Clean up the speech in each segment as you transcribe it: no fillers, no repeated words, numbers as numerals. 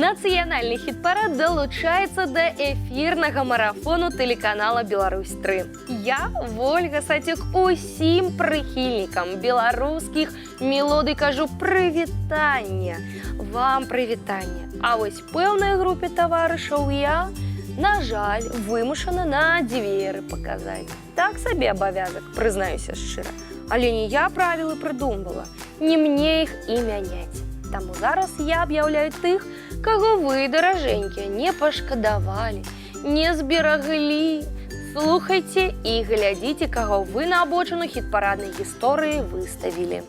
Нацыянальны хіт-парад далучаецца да эфірнага марафону тэлеканала «Беларусь-3». Я, Вольга Сацюк, усім прыхільнікам беларускіх мелодый кажу прывітанне. Вам прывітанне. А вось пэўнай групе таварышаў я, на жаль, вымушана на дзверы паказаць. Так сабе абавязак, прызнаюся шчыра. Але не я правілы прыдумвала, не мне іх і мяняць. Таму зараз я аб'яўляю тых, каго вы, даражэнькія, не пашкадавалі, не збераглі. Слухайце і глядзіце, каго вы на абочыну хіт-параднай гісторыі выставілі.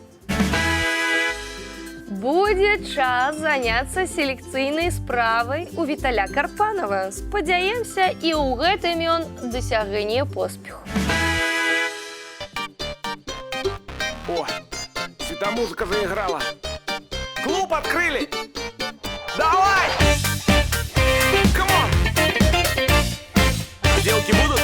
Будзе час заняцца селекцыйнай справай у Віталя Карпанова. Спадзяемся, і ў гэтым ён дасягне поспеху. О, светомузыка заиграла. Клуб открыли! Давай! Камон! Сделки будут?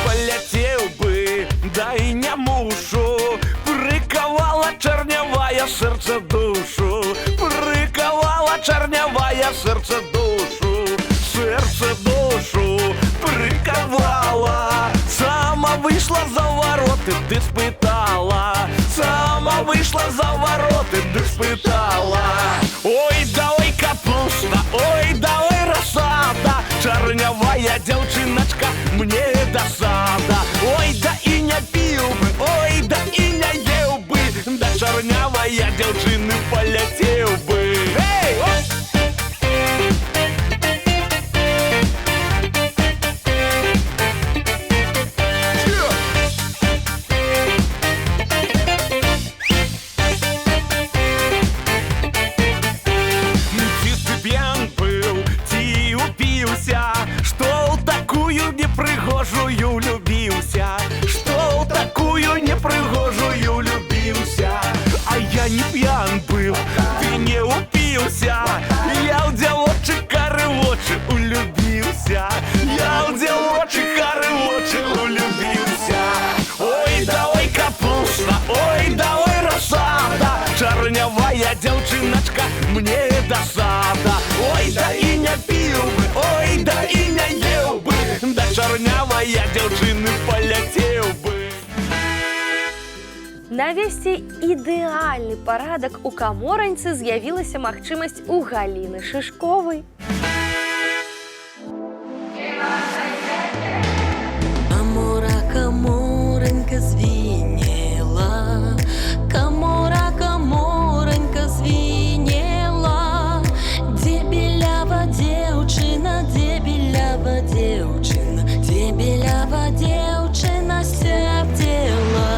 Полетел бы, да и не мушу. Приковала чернявая сердце душу. Приковала чернявая сердце душу. Сердце душу приковала. Сама вышла за вороты, ты спытала. Сама вышла за вороты, ты спытала. Ой, давай капуста, ой, давай рассада. Чернявая девчиночка, мне досада. Ой, да и не пил бы, ой, да и не ел бы. Да чернявая девчины полетел бы. Эй, оп! Что в такую непригожую любился, что в такую непригожую любился. А я не пьян был, ты не упился. Я в девочек короче улюбился. Я в девочек короче улюбился. Ой, давай капуста, ой, давай рассада. Чернявая девчиночка, мне досада. Ой, да и не пил бы, ой, да и не ел бы. Да чернявая девчины полетел бы. Навесці ідэальны парадак у каморанцы з'явілася магчымасць у Галіны Шышковай. Камора, каморанька звенела, камора, каморанька звенела. Дзе белява дзеўчына, дзе белява дзеўчына, дзе белява дзеўчына сярдзела.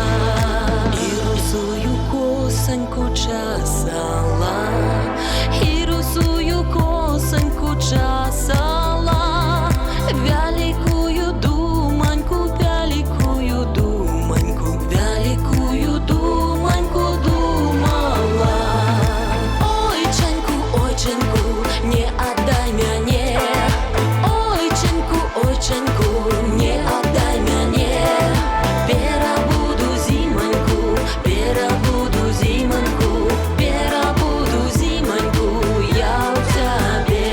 І русую косаньку часала, і русую косаньку часала. Вялікую думаньку, вялікую думаньку, вялікую думаньку думала. Ойчаньку, ойчаньку, не аддай мяне. Ойчаньку, ойчаньку, не аддай мяне. Перабуду зіманьку, перабуду зіманьку, перабуду зіманьку я ў цябе.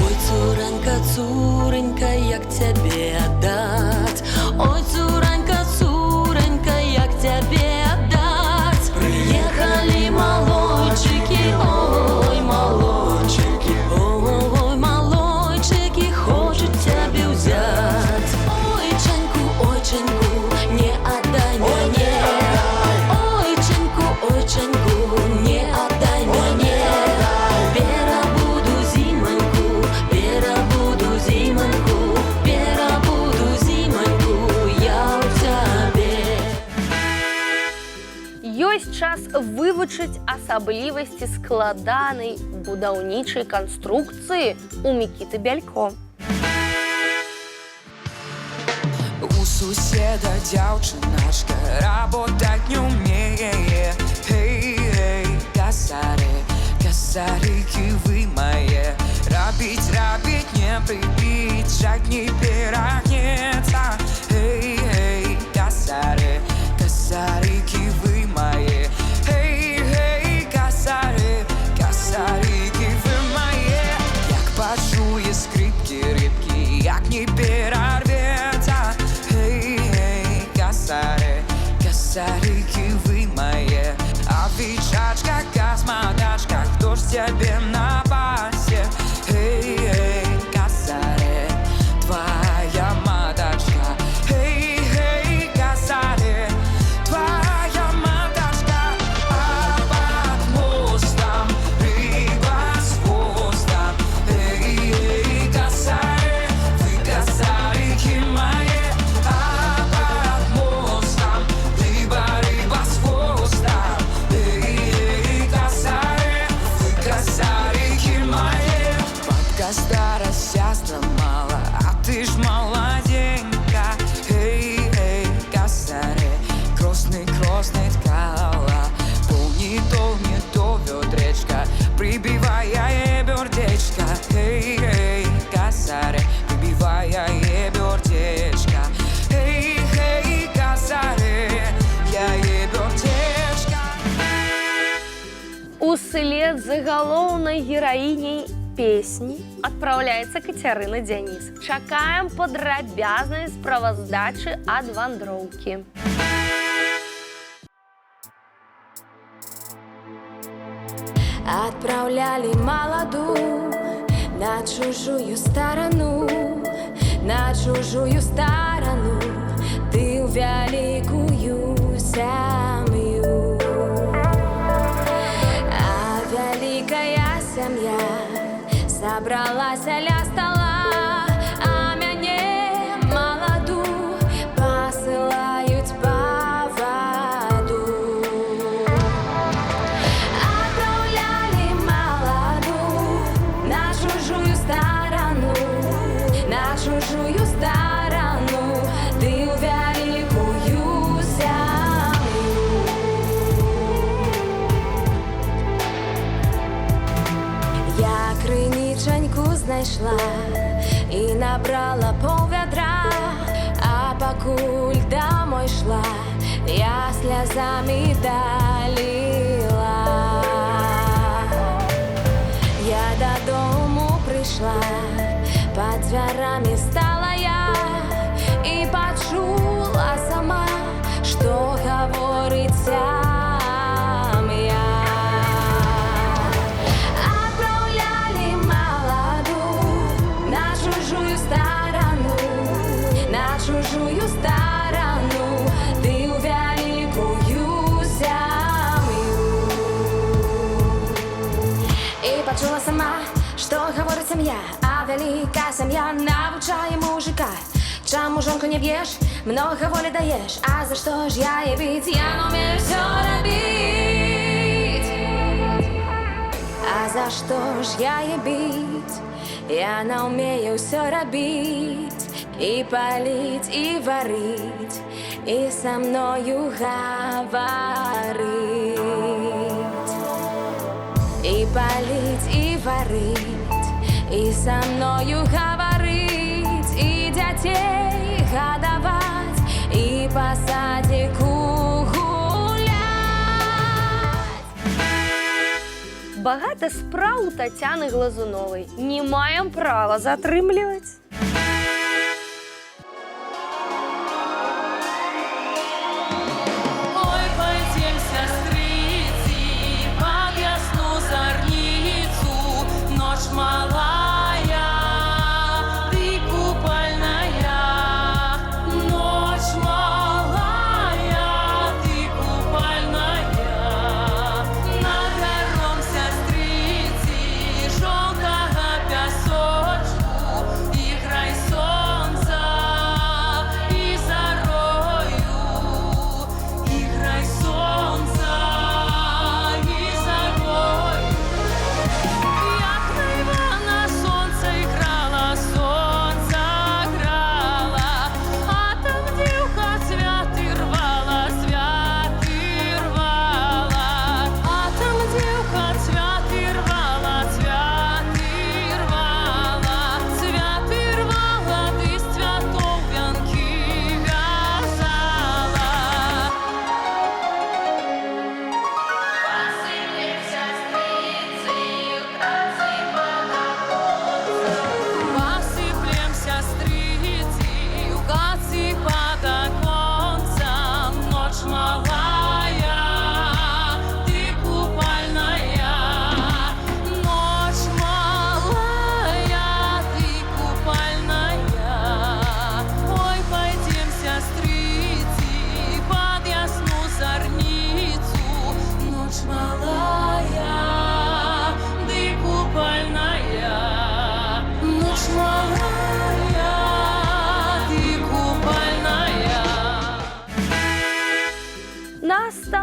Ой, цуранька, цуренька, як цябе аддаць. Ой, цуранька, цуренька, як цябе аддаць. Прыехалі малойчыкі, ой, малойчыкі, ой, малойчыкі, хочуць цябе ўзяць. Ойчаньку, ойчаньку, не аддай мяне. Ойчаньку, ойчаньку, не аддай мяне. Перабуду зіманьку, перабуду зіманьку, перабуду зіманьку я ў цябе. Ёсць час вывучыць асаблівасці складанай будаўнічай канструкцыі у Мікіты Бялько. У суседа дзяўчыначка работать не умее. Эй, эй, косари, косарики вы мои. Рабить не прибить. бежать не переодеться. Эй, эй, косари, косарики вы мои. Эй, эй, косари, косарики вы мои. Як почує скрипки рибки, як не перерветься. Эй, эй, косари, косарики вы мои. Овечачка, космодачка, кто ж тебе на пасе? Эй, эй, косари, твоя маточка. Эй, эй, косари, твоя маточка. А под мостом рыба с хвостом. Эй, эй, косари, вы косарики мои. А под мостом рыба с хвостом. Эй, эй, косари, вы косарики мои. Бабка старость сломала, а ты ж молоденька. Эй, эй, косари, красный ткала. Полни то ведречка, прибивая бердечко. Эй, эй, косари, прибивая бердечко. Эй, эй, косари, я бердечко. Услед за галоўнай гераіней песні адпраўляецца Кацярына Дзяніс. Чакаем падрабязнай справаздачы ад вандроўкі. Отправляли молоду на чужую сторону, на чужую сторону, ты в великую семью. А великая семья собралась ля стола, а мяне молоду посылают по воду. Отправляли молоду на чужую сторону, на чужую сторону, ты в великую семью. Я криниченьку знайшла і набрала пов'ядра, а покуль домой шла, я сльозами долила. Я додому прийшла, під дверами стала я і почула сама, що говорить сім'я. Отправляли молоду на чужую сторону, на чужую сторону, ты в великую семью. І почула сама, що говорить сім'я, а велика сім'я навчає мужика. Чому жонку не б'єш, много волі даєш, а за що ж я їй бить, я не вмію все робить. А за что ж я ей бить? Я не умею все робить. И палить, и варить, и со мною говорить. И палить, и варить, и со мною говорить, и детей годовать, и по садику гулять. Багато справ у Тетяни Глазунової. Не маємо права затрымліваць. Ой, пойдем, сестрицы, под ясну зорницу, ночь малая, ты купальная. Ночь малая, ты купальная. На гором сестрицы, желтого песочку, играй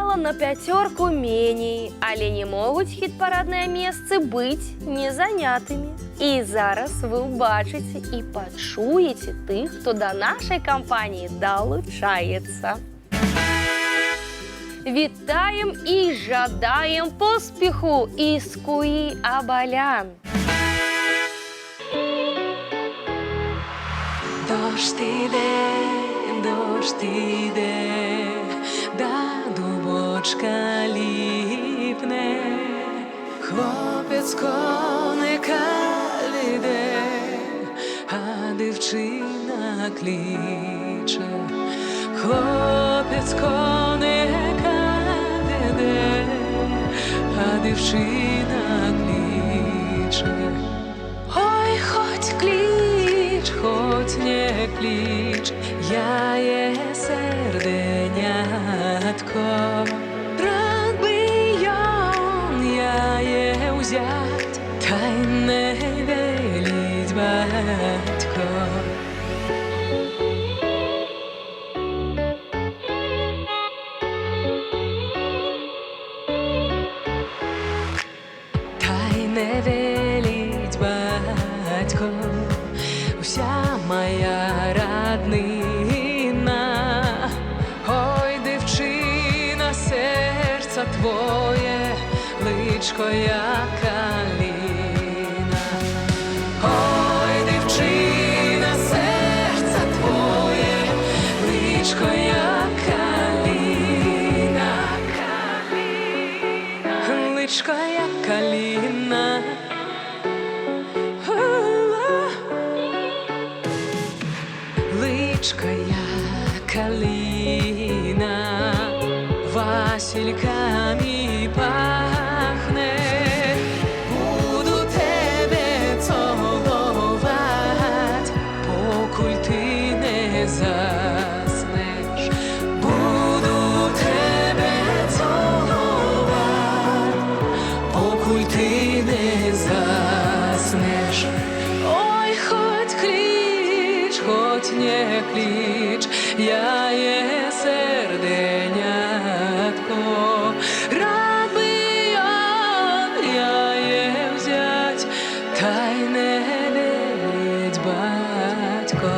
атрымала на 5 меней, але не могуць хіт-парадныя месцы быць незанятымі. І зараз вы ўбачыце і пачуеце тых, хто да нашай кампаніі далучаецца. Вітаем і жадаем поспеху із Куі Абалян. Дощ іде, да дубочка ліпне, хлопець коника веде, а дівчина кличе. Хлопець коника веде, а дівчина кличе. Ой, хоть клич, хоть не клич, я є серденятко. Рад би я є взять, та й не веліть батько. Та й не веліть батько, вся моя роднина. Ой, дівчина, серце твоє, личко як калина. Ой, дівчина, серце твоє, личко як калина. Личко як калина. Личко як калина, васильками пахне. Буду тебе цілувати, покуль ти не заснеш. Буду тебе цілувати, покуль ти не заснеш. Ой, хоть клич, хоть не клич, я є серденятко. Рад би я є взять, та й не веліть батько.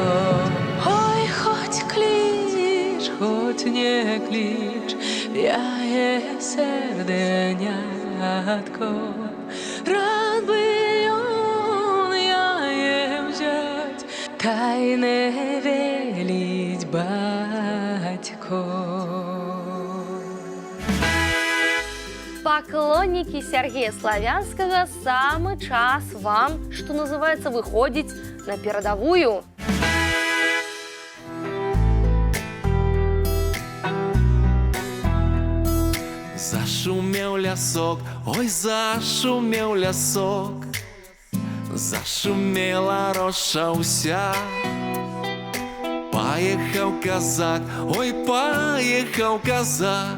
Ой, хоть клич, хоть не клич, я є серденятко. Рад би я є взять, та й не веліть батько. Поклонники Сергея Славянского, самый час вам, что называется, выходить на передовую. Зашумел лясок, ой, зашумел лясок, зашумела роша уся. Поехал казак, ой, поехал казак,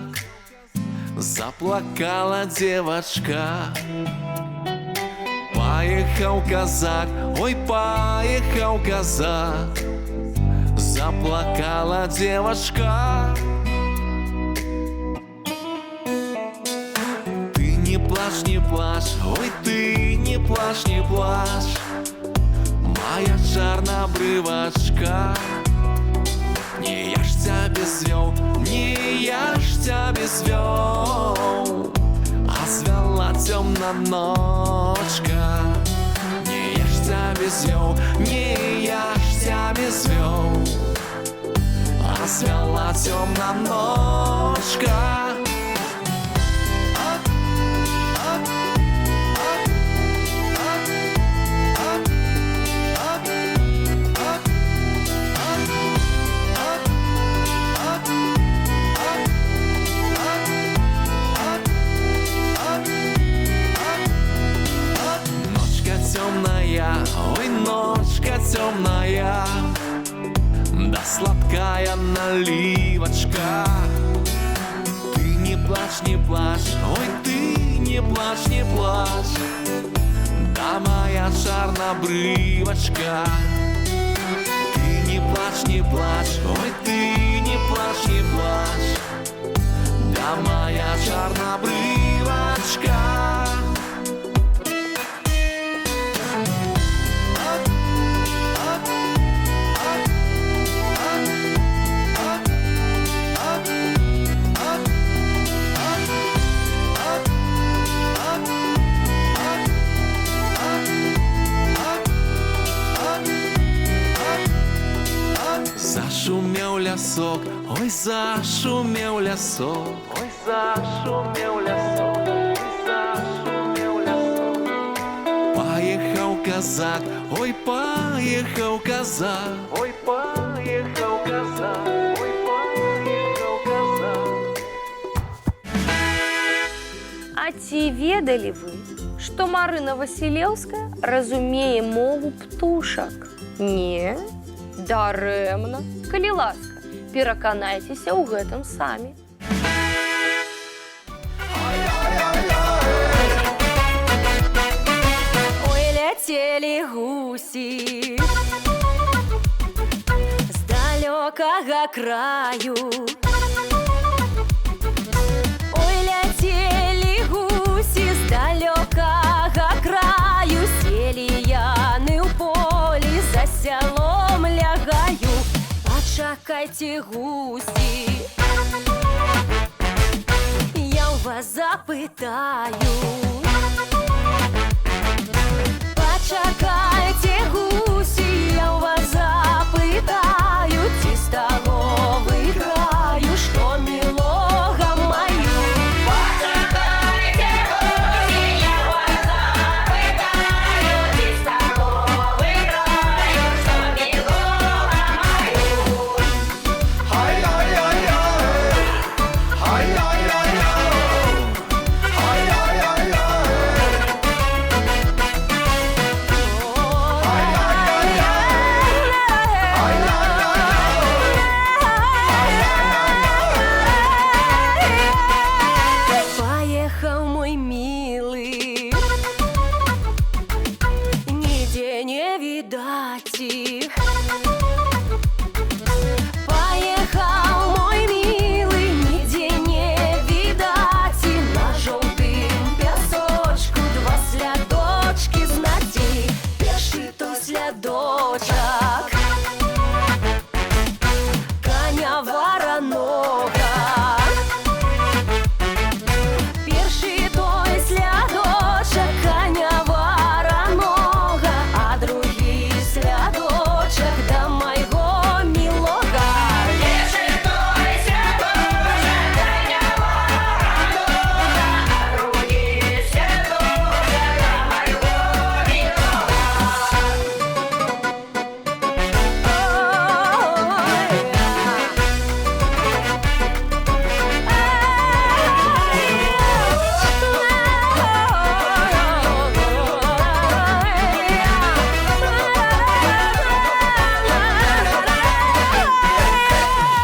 заплакала девочка. Поехал казак, ой, поехал казак, заплакала девочка. Ты не плачь, не плачь, ой, ты не плачь, не плачь, моя чорнобривочка. Не яшься без звёл, не яшься без звёл, а звела темна ночка. Не яшься без звёл, не яшься без звёл, а звела темна ночка. Темная, ой, ночка темная, да сладкая наливочка. Ты не плачь, не плачь, ой, ты не плачь, не плачь, да моя чорнобривочка. Ты не плачь, не плачь, ой, ты не плачь, не плачь, да а моя чорнобривочка. Зашумел лясок, ой, зашумел лясок, ой, зашумел лясок, ой, зашумел лясок. Поехал казак, ой, поехал казак, ой, поехал казак, ой, поехал казак. А ці ведалі вы, што Марына Васілеўская разумее мову птушак? Не, дарэмна. Калі ласка, пераканайцеся ў гэтым самі. Ой, ляцелі гусі з далёкага краю. Ой, ляцелі гусі з далёкага краю. Селі яны ў полі, за сялом лягаю. Пачакайце, гусі, я ў вас запытаю. Пачакайце, гусі, я ў вас запытаю, ці з таго выйграю, што мілога маю. Пачакайце, гусі, я ў вас запытаю, ці з таго выйграю, што мілога маю. Поехал мой милый, нигде не видать их. Поехал мой милый, нигде не видать. И на жовтым пясочку два слядочки знаці. Перший той слядочок коня вороного. Перший той слядочок коня вороного, а другий слядочок до майго мілога. Перший той слядочок коня вороного, а другий слядочок до майго мілога.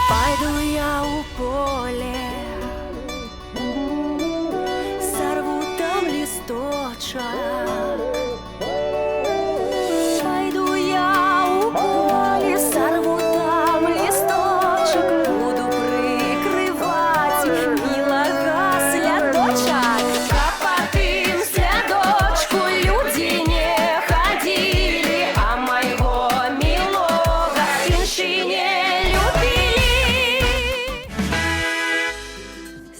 Пойду я у поле, сорву там листочек. Пойду я у поле, сорву там листочек. Буду прикрывать милого слядочок. А по тым слядочку люди не ходили, а моего милого інші не любили.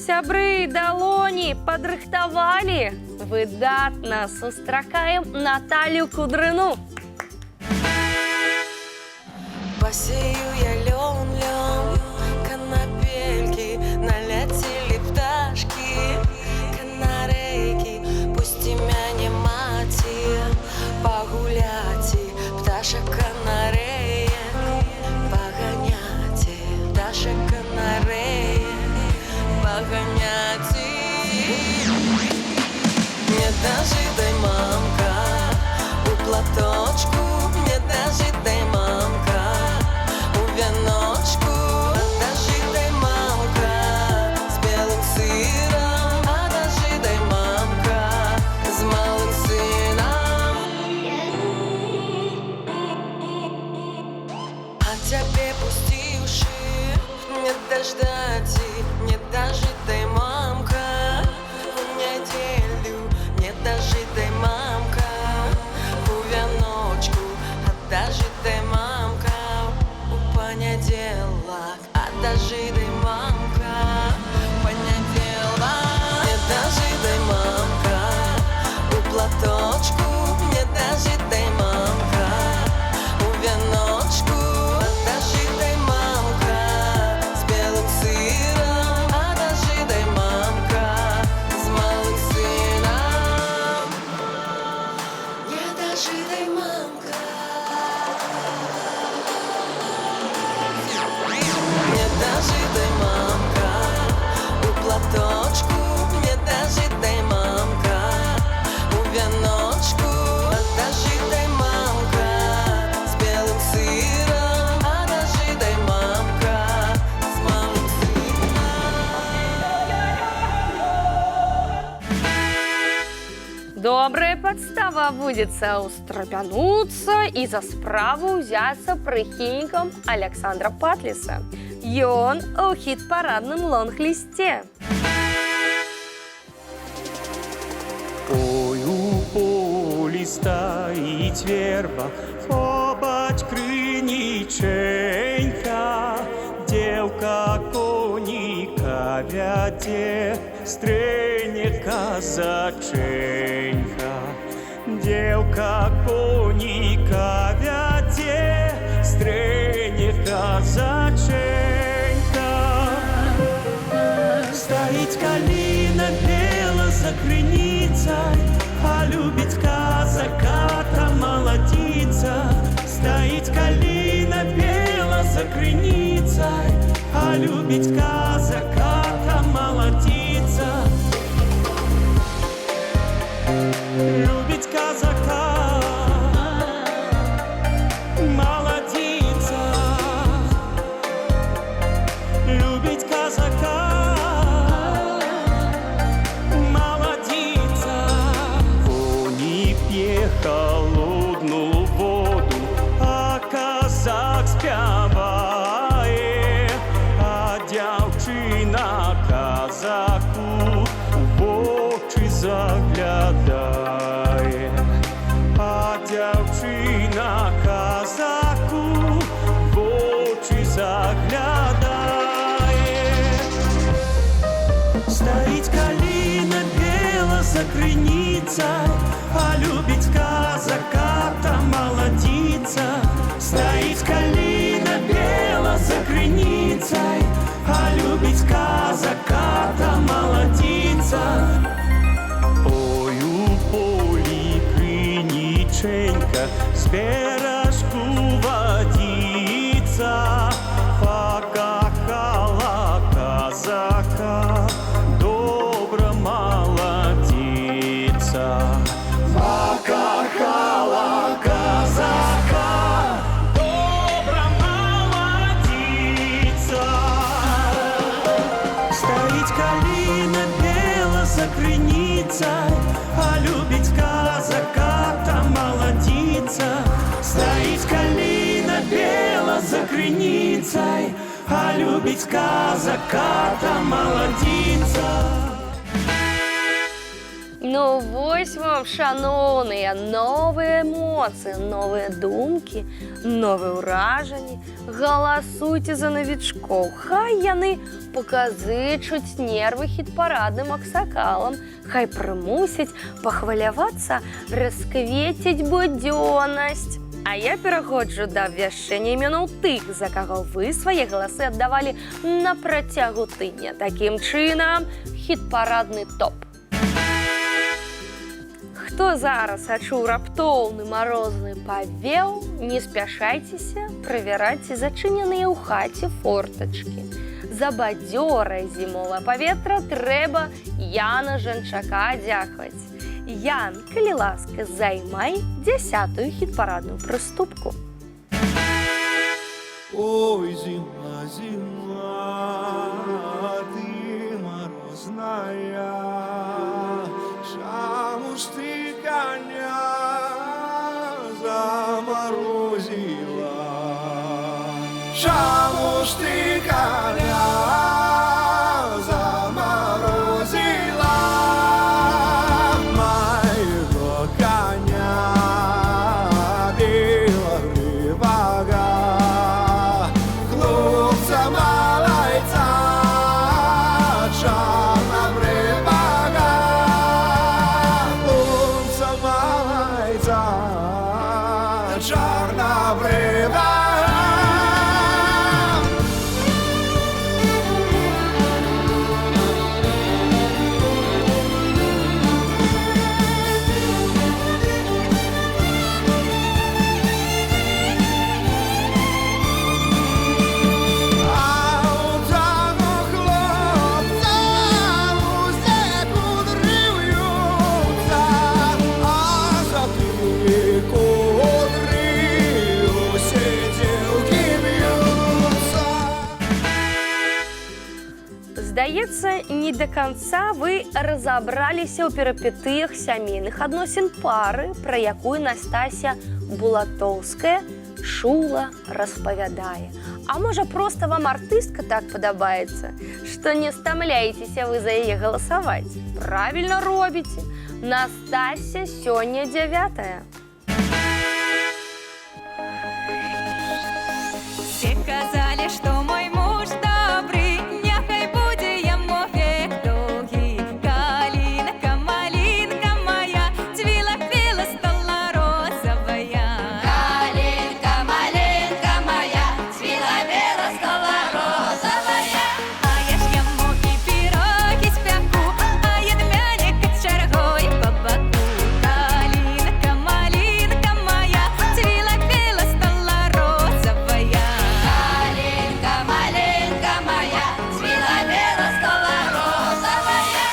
Сябры далоні падрыхтавалі. Выдатна сустракаем Наталью Кудрыну. Посею я лен, канапельки, налетели пташки, канарейки, пусти меня, мати, погуляти, пташек канареек, погоняти, пташек канареек, погоняти. Не дожидай, мамка, у платочку, не дожидай, мамка, у веночку, дожидай, мамка, с белым сыром, а дожидай, мамка, с малым сыном. А тебе пусти уши, не дождать, не дожидай, мамка. подстава будется устрапянуться и за справу взяться прихильником Александра Патлиса. И он у хит-парадном лонг-листе. Ой, у полі стоїть верба, побач криниченька, девка коніка вяде, стрене казаченька. Девка коніка вяде, стрене казаченька. Стоїть калина бела за криницей, а любить казака та молодица. Стоит калина бела за криницей, а любить казака та молодица. Любить казака, молодица. Любить казака, молодица. Коні п'є холодну воду, а казак співає, а дівчина казаку в очі заглядає, а дівчина казаку в очі заглядає. Стоїть калина бела за криницей, а любить казака та молодица. Стоит калина бела за криницей, а любить казака та молодица. Ой, у полі криниченька, з бережку водиця, покахала казака, добра молодица. Покахала казака, добра молодица. Стоит калина бела за криницей, а любить казака та молодица. Стоит калина бела за криницей, а любить казака та молодица. Ну вось вам, шановныя, новыя эмоцыі, новыя думкі, новыя ўражанні. Галасуйце за навічкоў, хай яны паказычуць нервы хіт-парадным аксакалам, хай прымусяць пахвалявацца, расквеціць будзённасць. А я пераходжу да абвяшчэння імёнаў тых, за каго вы свае галасы аддавалі на працягу тыдня. Такім чынам, хіт-парадны топ. Хто зараз адчуў раптоўны марозны павеў, не спяшайцеся правяраць зачыненыя ў хаце фортачкі. За бадзёрае зімовае паветра трэба Яна Жанчака дзякаваць. Ян, калі ласка, займай 10-ю хіт-парадную прыступку. Ой, зима, зима, ты морозная, чаму ж ты коня заморозила? Чаму ж ты коня заморозила? Моего коня белорыбага, хлопца малайца, чорнобривага, хлопца малайца, чорнобривага. Сидять Здаецца, не до конца вы разабраліся ў перапетыях сямейных адносін пары, пра якую Настасья Булатоўская чула, распавядае. А можа, проста вам артыстка так падабаецца, што не стамляецеся вы за яе галасаваць? Правільна робіце. Настасья сёння 9-я. Все казали, что мой муж добрый, няхай будзе яму век доўгі. Калинка, малинка моя, цвіла, квіла, стала розовая. Калинка, малинка моя, цвіла, квіла, стала розовая. А я ж яму і пірогі спяку, а ядмяне качаргой по боку. Калинка, малинка моя, цвіла, квіла, стала розовая. Калинка, малинка моя, цвіла, квіла, стала розовая.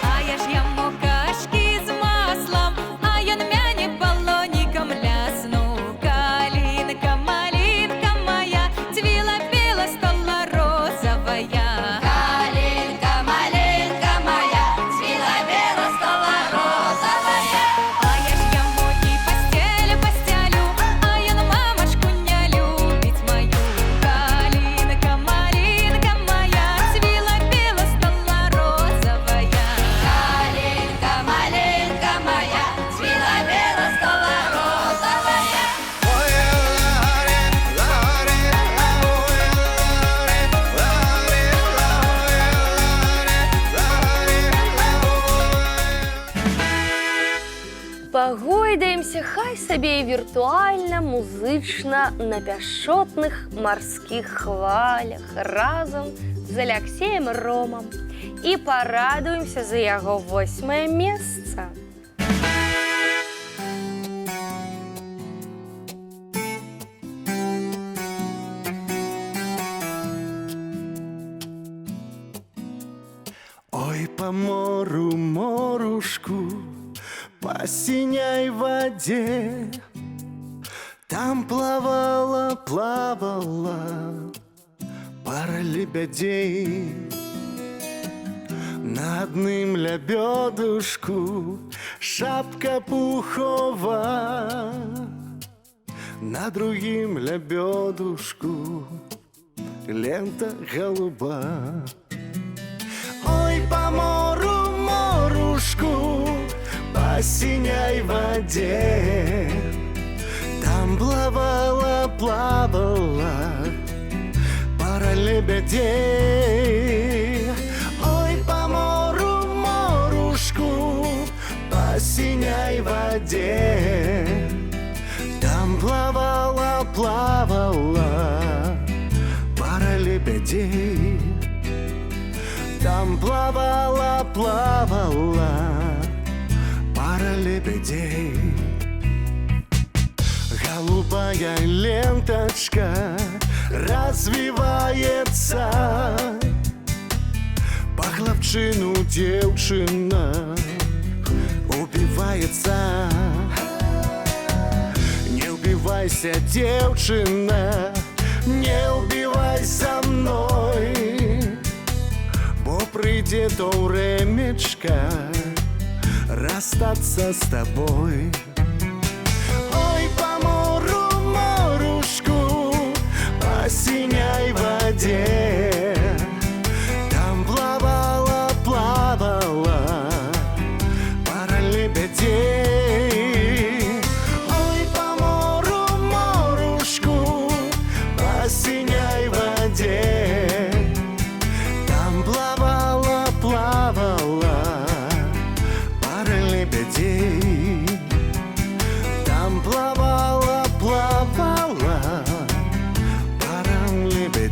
А я ж яму кашки з маслом, а ён мяне балонікам ляснув. Калинка, малинка моя, цвіла, квіла, стала розовая. Калинка, малинка моя, цвіла, квіла, стала розовая. А я ж яму і постель постелю, а ён мамашку не любить мою. Калинка, малинка моя, цвіла, квіла, стала розовая. Калинка, малинка моя, цвіла, квіла, стала розовая. Пагойдаемся, хай сабе і віртуальна, музычна, на пяшчотных марскіх хвалях разам з Аляксеем Ромам і парадуемся за яго 8-е месца. Ой, по мору, морушку, по синей воде, там плавала, плавала пара лебедей. На одным лебедушку шапка пухова, на другим лебедушку лента голуба. Ой, по мору, морушку, по синей воде, там плавала, плавала пара лебедей. Ой, по мору, морушку, по синей воде, там плавала, плавала пара лебедей. Там плавала, плавала пара лебедей. Голубая ленточка развивается, по хлопчину девчина убивается. Не убивайся, девчина, не убивай со мной, бо прийде то времечко расстаться с тобой. Ой, по мору, морушку, по синей воде, там плавала, плавала пара лебедей. Ой, по мору, морушку, по синей воде, там плавала, плавала пара лебедей. Там плавала, плавала пара лебедей.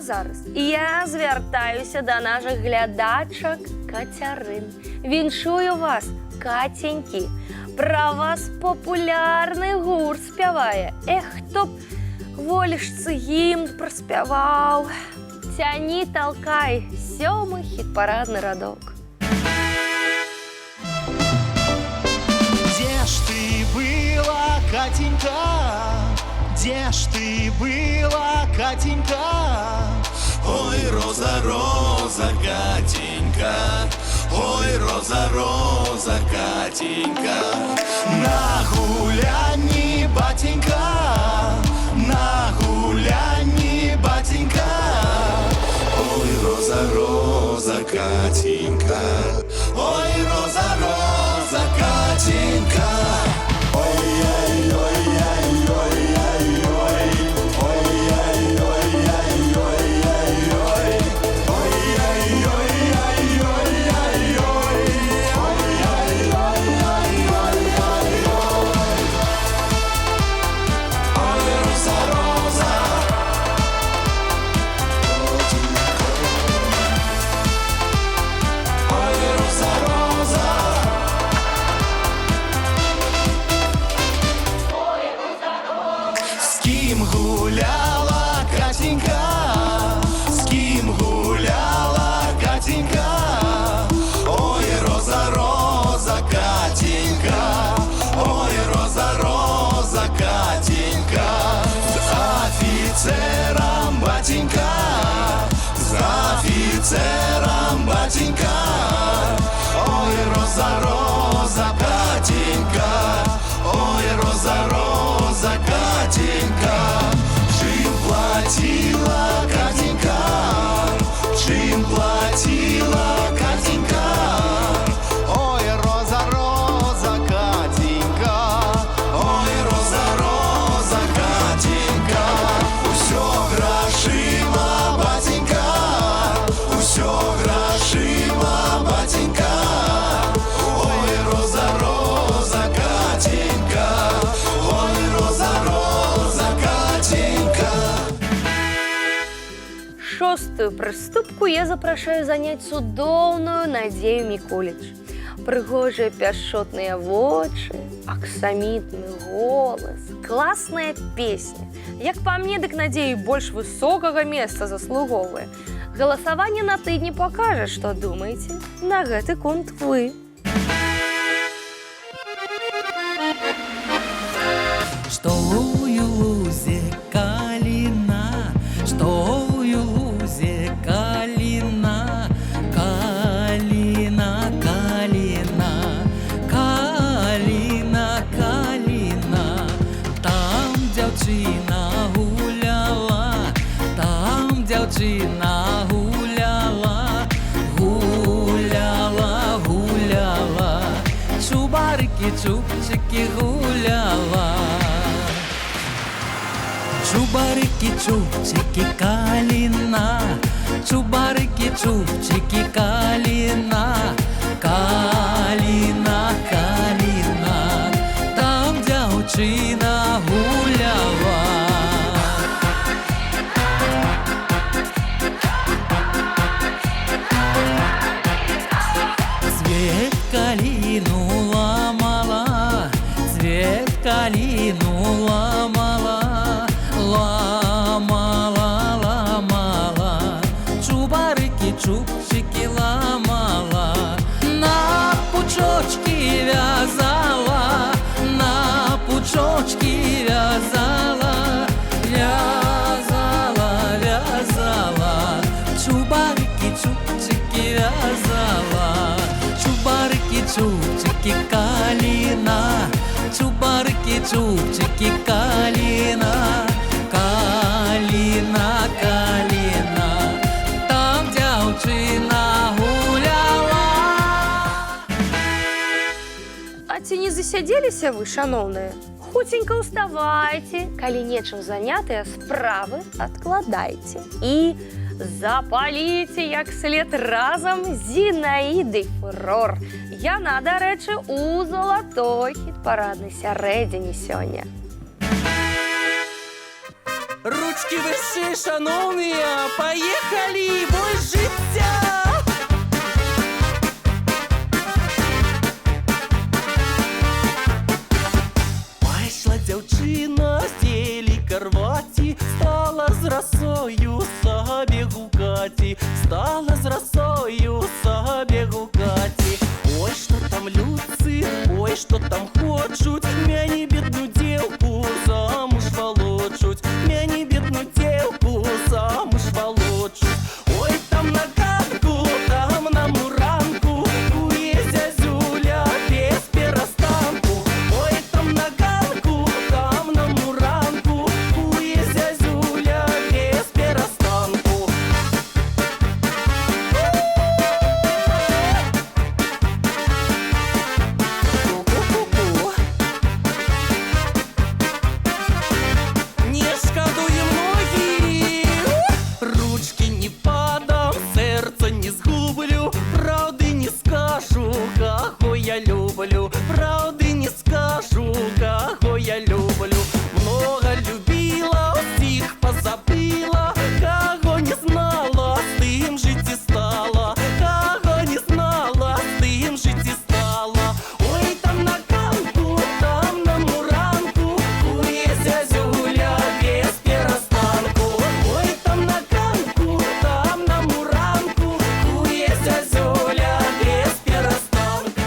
зараз я звертаюся до наших глядачок Кацярин. Віншую вас, Катеньки. Про вас популярний гурт спяває. Ех, хто б Волішці гімн проспявав. Тяни, толкай, 7-й хіт-парадний радок. Где ж ты была, Катенька? Где ж ты была, Катенька? Ой, роза, роза, Катенька. Ой, роза, роза, Катенька. На гулянні, батенька, на гулянні, батенька. Ой, роза, роза, Катенька. Ой, роза, роза, Катенька. С ким гуляла Катенька? С ким гуляла Катенька? Ой, роза, роза, Катенька. Ой, роза, роза, Катенька. С офицером, батенька. С офицером, батенька. Ой, роза, роза, Катенька. Ой, роза, роза, Катенька. Чим платила Катенька? Чим платила Катенька? Ой, роза, роза, Катенька. Ой, роза, роза, Катенька. Усё грошима, батенька. Усё грошима, батенька. Ой, роза, роза, Катенька. Ой, роза, роза, Катенька. Шостую прыступку я запрашаю занять цудоўную Надзею Мікуліч. Прыгожыя пяшчотныя вочы, аксамітны голас, класная песня. Як па мне, дык Надзеі больш высокага месца заслугоўвае. Галасаванне на тыдні пакажа, што думаеце на гэты конт вы. Что у юлузе калина, что у юлузе калина, калина, калина, калина, калина. Там дзяўчына гуляла, там дзяўчына гуляла, гуляла, гуляла. Чубарики, чубчики гуляла. Чубарики, чубчики, калина. Чубарики, чубчики, калина. Калина, калина. Там дзяўчына гуляла. Цвет калину ламала, цвет калину ламала, ламала, ламала. Чубарики, чубчики ламала. На пучочки вязала, на пучочки вязала, вязала, вязала. Чубарики, чубчики вязала. Чубарики, чубчики, калина. Чубарики, чубчики, калина. Калина, калина. Там дзяўчына гуляла. А ці не засядзеліся вы, шаноўныя? Хуценька ўставайце, калі нечым занятыя справы адкладайце. І запаліце як след разам з Зінаідай Фурор. Яна, дарэчы, у залатой хіт-параднай сярэдзіне сёння. Ручки вище, шановні, поїхали, бой життя! Пайшла дівчина з тілі Карваті, стала з росою собі гукати, стала з росою собі гукати. Ой, що там люці, ой, що там хочуть, мені бідну дівку замуж волочуть, мені бідну дівку замуж волочуть. Ой, там на ганку, там на муранку, кує зязюля без перестанку. Ой, там на ганку, там на муранку, кує зязюля без перестанку. Ку-ку-ку-ку. Не шкодуем ноги, ручки не падам, сердце не сгублю, правды не скажу, кого я люблю, правды не скажу, кого я люблю. Много любила, всех позабыла, кого не знала, с тем жить и стала, кого не знала, с тем жить и стала. Ой, там на ганку, там на муранку, кує зязюля без перестанку. Ой, там на ганку, там на муранку, кує зязюля без перестанку.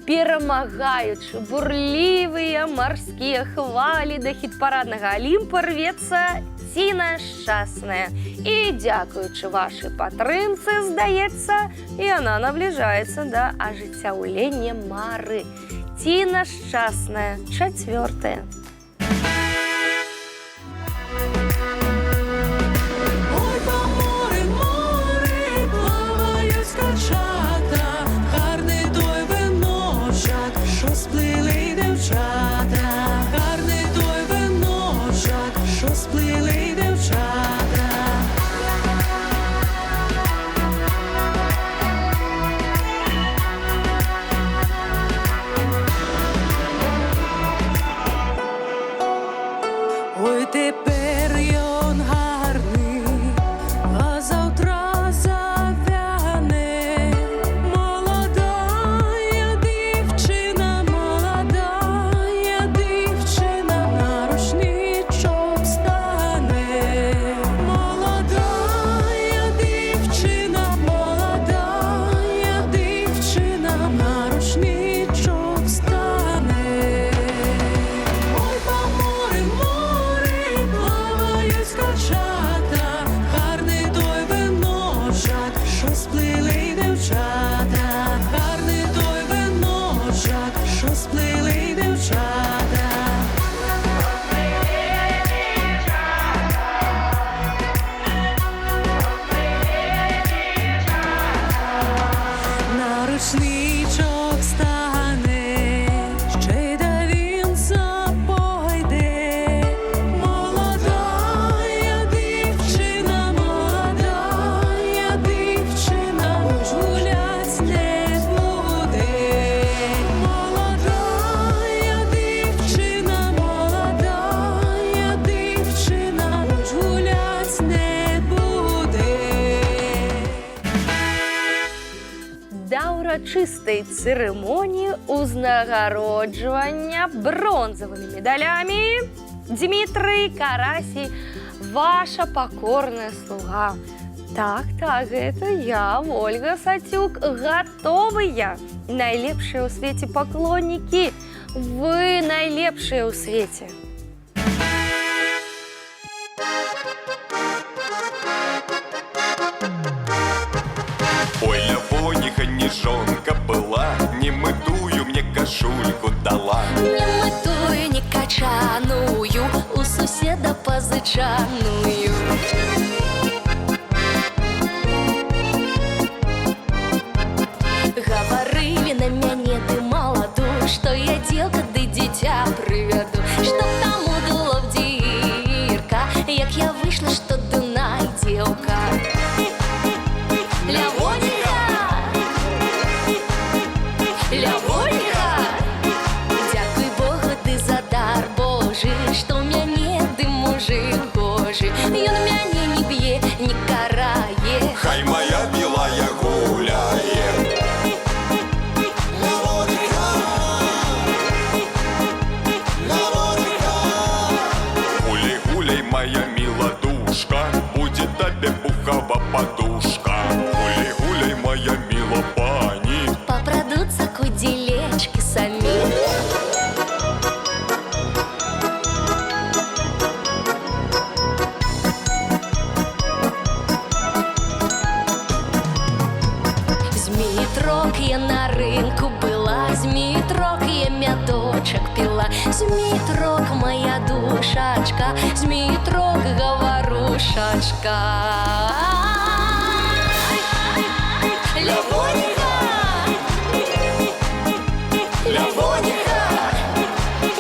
Перамагаючы бурлівыя марскія хвалі да хіт-параднага Алімпа рвецца Ціна Шчасная. І дзякуючы вашай падтрымцы, здаецца, яна набліжаецца да ажыццяўлення мары. Ціна Шчасная, 4. Ой, по морю, море, плавають скачата, гарний той виночок, що сплили дівчата, гарний той виночок, що сплили дівчата. Ой, тепер ён гарний, а завтра зав'яне. Молодая дівчина, на рушничок стане. Молодая дівчина, на рушничок стане. Ой, по морю, море, плавають скачата, гарний той виночок, що сплили дівчата, гарний той виночок, що сплили дівчата. На рушничок стане, ще й до вінця пойде. Молодая дівчина, гулять не буде. Молодая дівчина, гулять не буде. Да урачыстай цырымоніі ўзнагароджвання бронзавымі медалямі Дмітрый Карасі, ваша покорная слуга. Так, гэта я, Ольга Сацюк, гатовыя. Найлепшыя ў свеце паклоннікі. Вы найлепшыя ў свеце. Ой, лявоніха, ніжонка была, не мытую мне кашульку дала. Не мытую, не качаную, у суседа позычаную. Говорили на мяне, ты молоду, что я девка, ды дзіця прывяду. Што там удало в дірка, як я вышла, што Дунай девка. Дякуй Богу, ты за дар Божий, што ў мяне дыму б'є, ні карає. Хай моя білая гуляє. Гуляй, гуляй, моя милодушка, будет тебе пухова подушка. Гуляй, гуляй, моя мила пані. Попрадуться куділечки самі. Змітрок я на ринку била, змітрок я м'яточок пила, змітрок моя душачка, змітрок говорушачка. Лявоніха, Лявоніха.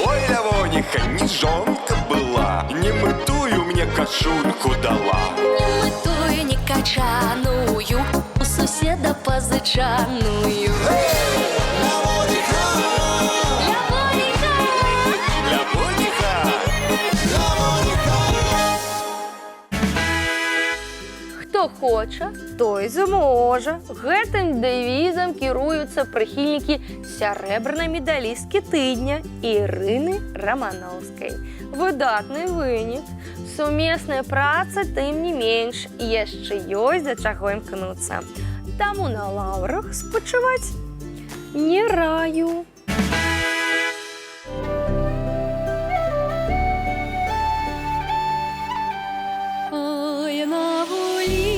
Ой, Лявониха, не жонка была, не мытую мне кошульку дала. Не мытую, не качаную, у соседа позычаную. Лявониха, Лявоніха. Лявониха. Хто хоче, той зможе. Гэтым девізом кіруюцца прыхільнікі сярэбранай медалісткі тыдня Ірыны Рамановскай. Выдатны вынік. Сумесная праца, тым не менш, яшчэ ёсць да чаго імкнуцца. Таму на лаўрах спачываць не раю. Ой, на вулиці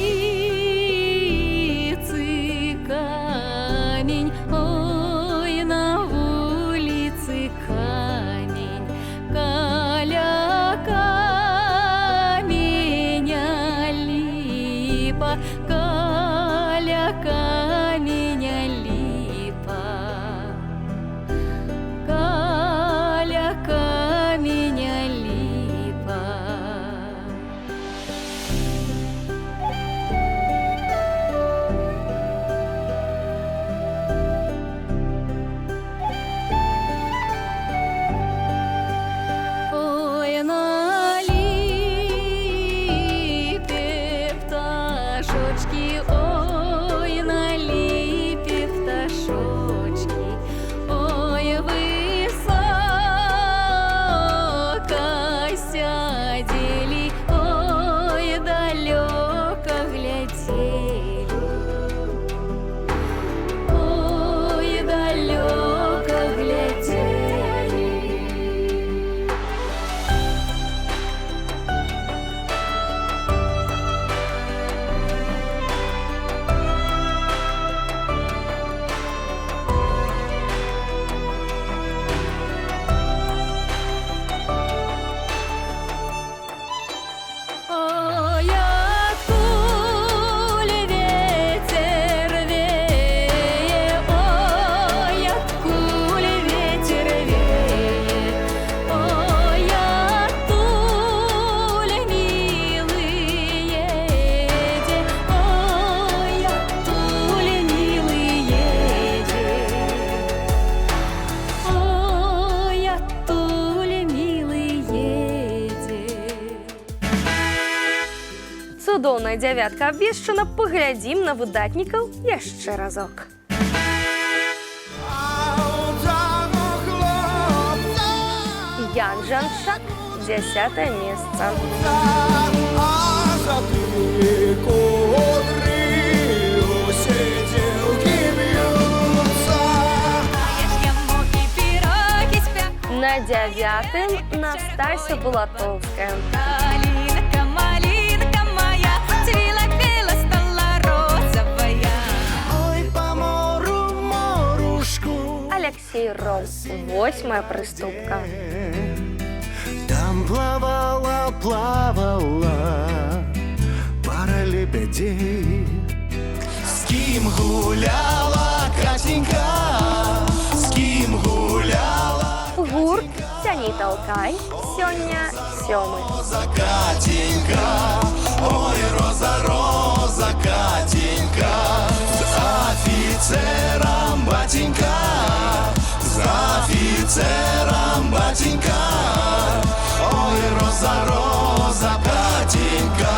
камінь, ой, на вулиці камінь, каля каменя ліпа, каля каменя ліпа, каля каменя ліпа. Ой, на липе пташочки, ой, на липе пташочки, ой, высоко сядели, ой, далеко глядели, ой, далеко глядели. Ой, откуль ветер веет, ой, откуль ветер веет, ой, оттуль, милый, едет, ой, оттуль, милый, едет, ой, оттуль, милый, едет. Цудоўная дзявятка абвешчана, паглядзім на выдатнікаў яшчэ разок. Ян Жаншак, 10-е месца. На 9-м Настасья Булатовская. Калинка, малинка моя, цвела, пела, стала розовая. Ой, по мору, морушку. Алексей Ром, 8-я приступка. Там плавала, плавала пара лебедей. С ким гуляла Катенька, с ким гуляла Гурт «Тяни, толкай», сёння 7-й. Роза Катенька, ой, роза, роза Катенька, с офицером батенька, с офицером батенька, ой, роза, роза Катенька,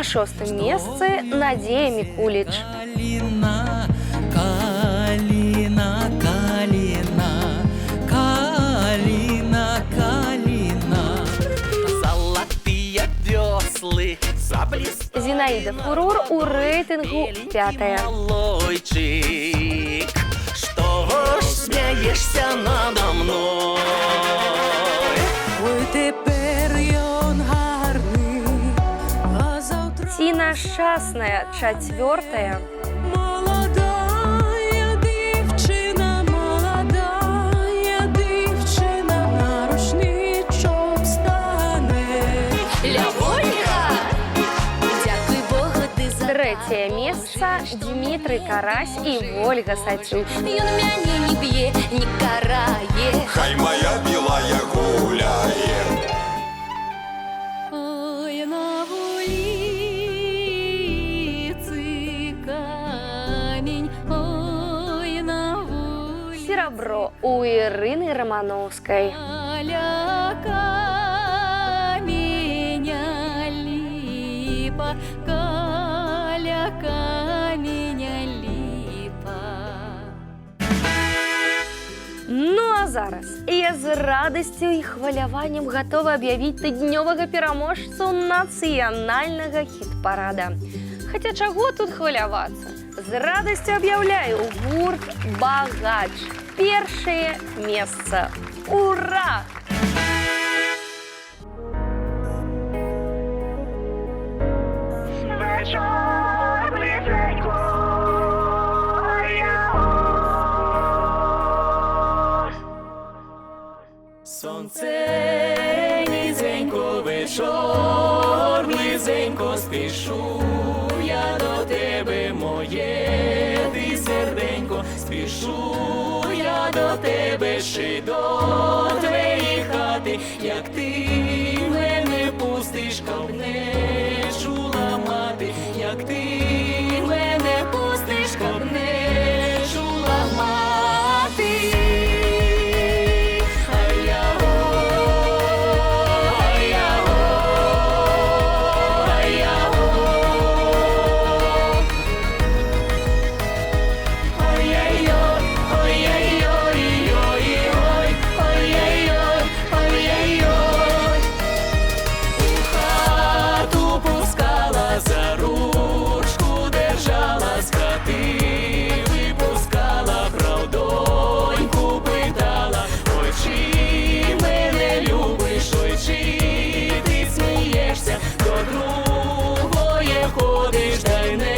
шостым месцы Надзея Мікуліч. Калина, калина, калина, калина, калина. Золотые веслы заблистали. Зінаїда Фурор у рейтингу 5-я. Малойчик, что ж смеешься надо мной? Ой, тепер ён гарний, а завтра Тіна Шасная 4-я. молодая дівчина, на рушничок стане. Ляволька! Дякуй Богу, ти за 3-е место Дмитрий Карась и Ольга Сатюк. Ён мяне не б'є, не карає. Хай моя білая гуляє. Ой, на вулиці камінь, ой, на вулиці Серебро у Ирины Романовской. Каля каменя липа, каля каменя липа. Ну а зараз я з радасцю і хваляваннем гатова аб'явіць тыднёвага пераможцу нацыянальнага хіт-парада. Хаця чаго тут хвалявацца? З радасцю аб'яўляю гурт «Багач». Першае месца. Ура! Сонце низенько, вечор близенько, спішу я до тебе, моє ти серденько, спішу я до тебе, ще й до твоєї хати, як ти мене пустиш, ковне чула мати, як ти мене пустиш, ковне чула мати. За ручку держала, з хати випускала, правдоньку питала, ой, чи мене любиш, ой, чи ти смієшся, до другої ходиш, та й не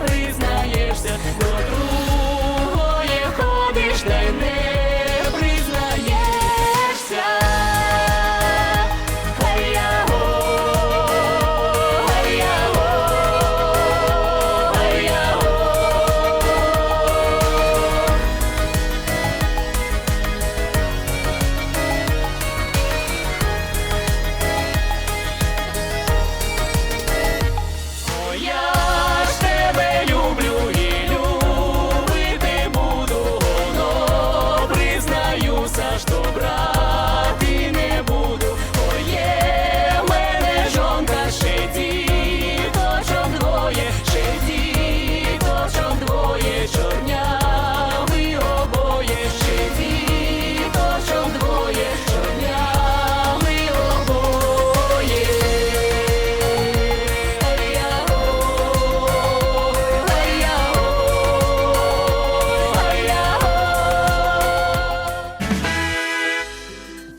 признаєшся, до другої ходиш, та й не признаєшся. Я ж тебе люблю і любити буду, но признаюся, що брати не буду. Ой, є в мене жонка, ще діточок двоє, ще діточок двоє, чорняві обоє, ще діточок двоє, чорняві обоє.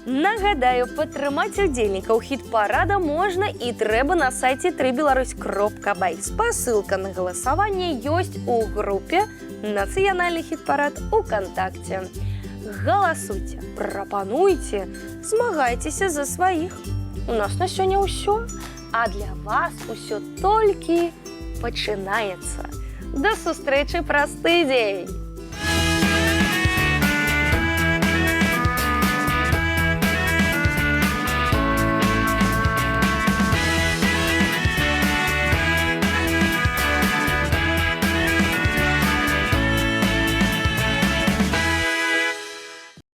Нагадаю, падтрымаць удзельнікаў хіт-парада можна і трэба на сайце www.tribelaruсь.by. Спасылка на галасаванне ёсць у групе «Нацыянальны хіт-парад» УКонтакце. Галасуйце, прапануйце, змагайцеся за сваіх. У нас на сёння ўсё, а для вас усё толькі пачынаецца. До сустрэчы праз тыдзень!